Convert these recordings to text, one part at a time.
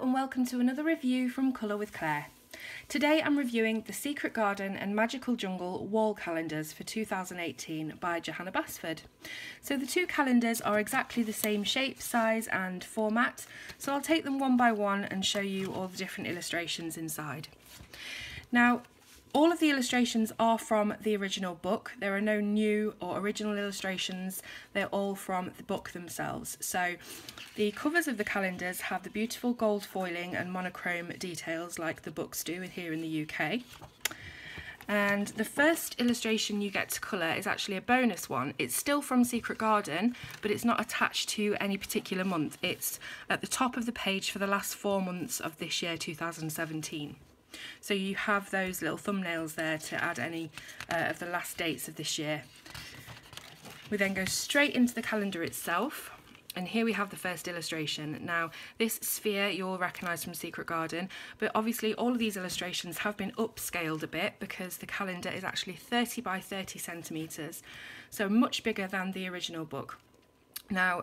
and welcome to another review from Colour with Claire. Today I'm reviewing the Secret Garden and Magical Jungle wall calendars for 2018 by Johanna Basford. So the two calendars are exactly the same shape, size and format, so I'll take them one by one and show you all the different illustrations inside. Now, all of the illustrations are from the original book. There are no new or original illustrations. They're all from the book themselves. So the covers of the calendars have the beautiful gold foiling and monochrome details like the books do here in the UK. And the first illustration you get to colour is actually a bonus one. It's still from Secret Garden, but it's not attached to any particular month. It's at the top of the page for the last 4 months of this year, 2017. So you have those little thumbnails there to add any of the last dates of this year. We then go straight into the calendar itself, and here we have the first illustration. Now, this sphere you'll recognise from Secret Garden, but obviously all of these illustrations have been upscaled a bit because the calendar is actually 30 by 30 centimetres, so much bigger than the original book. Now,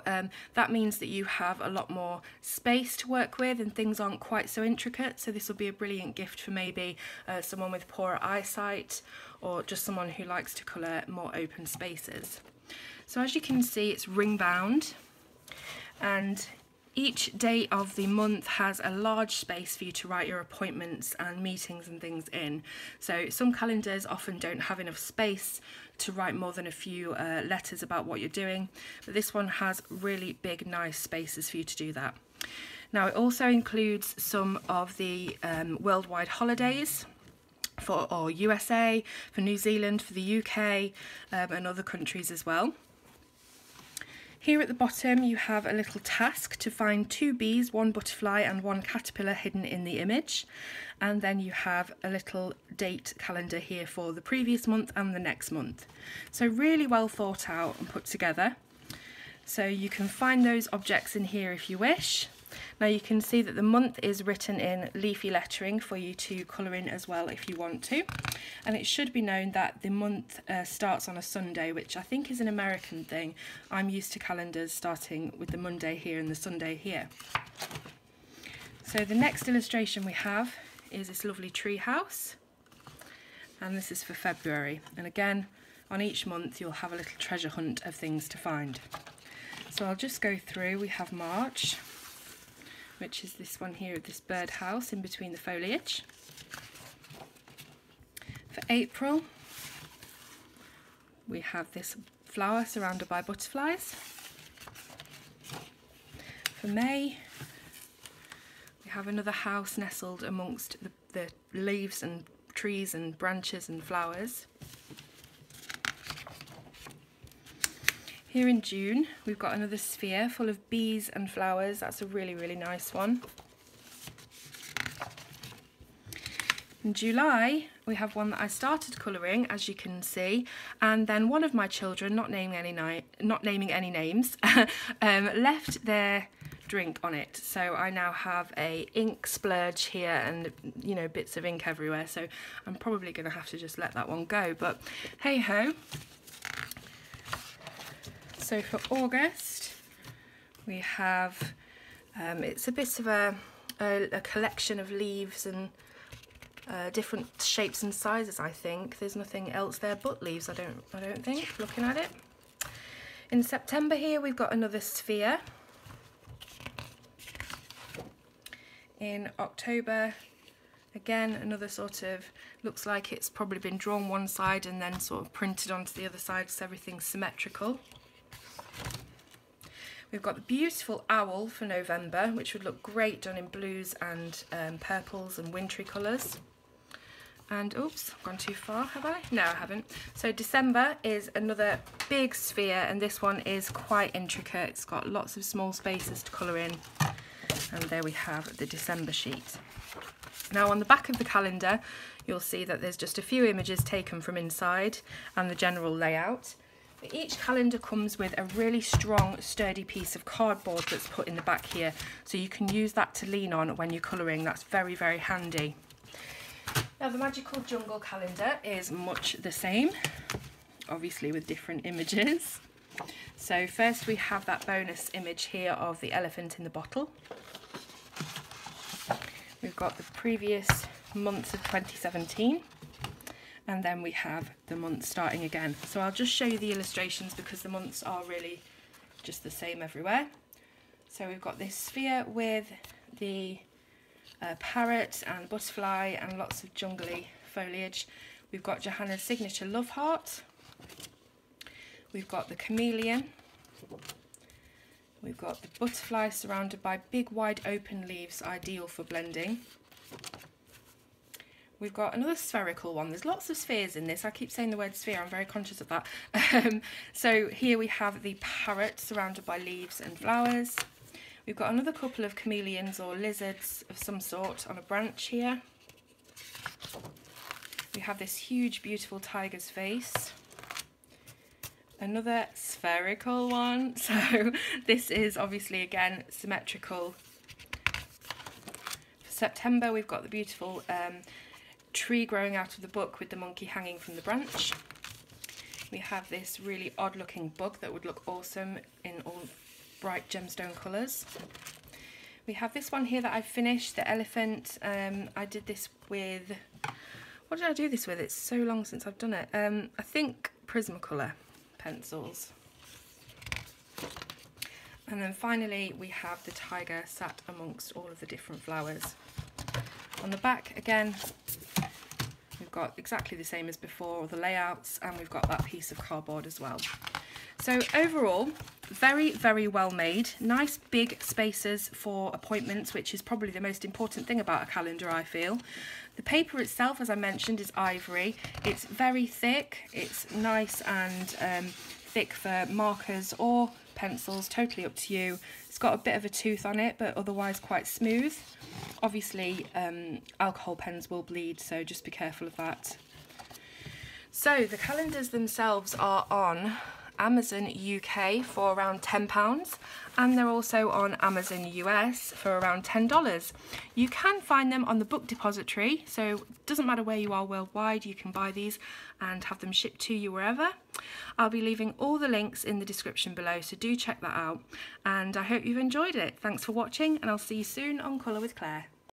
that means that you have a lot more space to work with and things aren't quite so intricate, so this will be a brilliant gift for maybe someone with poorer eyesight or just someone who likes to colour more open spaces. So as you can see, it's ring bound, and each day of the month has a large space for you to write your appointments and meetings and things in. So some calendars often don't have enough space to write more than a few letters about what you're doing, but this one has really big, nice spaces for you to do that. Now, it also includes some of the worldwide holidays for USA, for New Zealand, for the UK, and other countries as well. Here at the bottom you have a little task to find 2 bees, 1 butterfly and 1 caterpillar hidden in the image, and then you have a little date calendar here for the previous month and the next month. So really well thought out and put together. So you can find those objects in here if you wish. Now you can see that the month is written in leafy lettering for you to colour in as well if you want to, and it should be known that the month starts on a Sunday, which I think is an American thing. I'm used to calendars starting with the Monday here and the Sunday here. So the next illustration we have is this lovely tree house, and this is for February, and again on each month you'll have a little treasure hunt of things to find. So I'll just go through. We have March, which is this one here, this birdhouse in between the foliage. For April, we have this flower surrounded by butterflies. For May, we have another house nestled amongst the leaves and trees and branches and flowers. Here in June, we've got another sphere full of bees and flowers. That's a really, really nice one. In July, we have one that I started colouring, as you can see, and then one of my children, not naming any names, left their drink on it. So I now have a ink splurge here and, you know, bits of ink everywhere. So I'm probably going to have to just let that one go, but hey ho. So for August, we have, it's a bit of a collection of leaves and different shapes and sizes, I think. There's nothing else there but leaves, I don't think, looking at it. In September here, we've got another sphere. In October, again, another sort of, looks like it's probably been drawn one side and then sort of printed onto the other side so everything's symmetrical. We've got the beautiful owl for November, which would look great done in blues and purples and wintry colours. And oops, I've gone too far, have I? No, I haven't. So December is another big sphere, and this one is quite intricate. It's got lots of small spaces to colour in. And there we have the December sheet. Now on the back of the calendar, you'll see that there's just a few images taken from inside and the general layout. But each calendar comes with a really strong, sturdy piece of cardboard that's put in the back here, so you can use that to lean on when you're colouring. That's very, very handy. Now the Magical Jungle calendar is much the same, obviously with different images. So first we have that bonus image here of the elephant in the bottle. got the previous months of 2017, and then we have the months starting again. So I'll just show you the illustrations because the months are really just the same everywhere. So we've got this sphere with the parrot and butterfly and lots of jungly foliage. We've got Johanna's signature love heart. We've got the chameleon. We've got the butterfly surrounded by big wide open leaves, ideal for blending. We've got another spherical one. There's lots of spheres in this. I keep saying the word sphere, I'm very conscious of that. So here we have the parrot surrounded by leaves and flowers. We've got another couple of chameleons or lizards of some sort on a branch here. We have this huge beautiful tiger's face. Another spherical one, so this is obviously again symmetrical. For September we've got the beautiful tree growing out of the book with the monkey hanging from the branch. We have this really odd looking bug that would look awesome in all bright gemstone colours. We have this one here that I've finished, the elephant. I did this with, what did I do this with? It's so long since I've done it. I think Prismacolor pencils. And then finally we have the tiger sat amongst all of the different flowers. On the back again we've got exactly the same as before, all the layouts, and we've got that piece of cardboard as well. So overall, very, very well made. Nice big spaces for appointments, which is probably the most important thing about a calendar, I feel. The paper itself, as I mentioned, is ivory. It's very thick. It's nice and thick for markers or pencils, totally up to you. It's got a bit of a tooth on it, but otherwise quite smooth. Obviously, alcohol pens will bleed, so just be careful of that. So the calendars themselves are on Amazon UK for around £10, and they're also on Amazon US for around $10. You can find them on the Book Depository, so it doesn't matter where you are worldwide, you can buy these and have them shipped to you wherever. I'll be leaving all the links in the description below, so do check that out, and I hope you've enjoyed it. Thanks for watching, and I'll see you soon on Colour with Claire.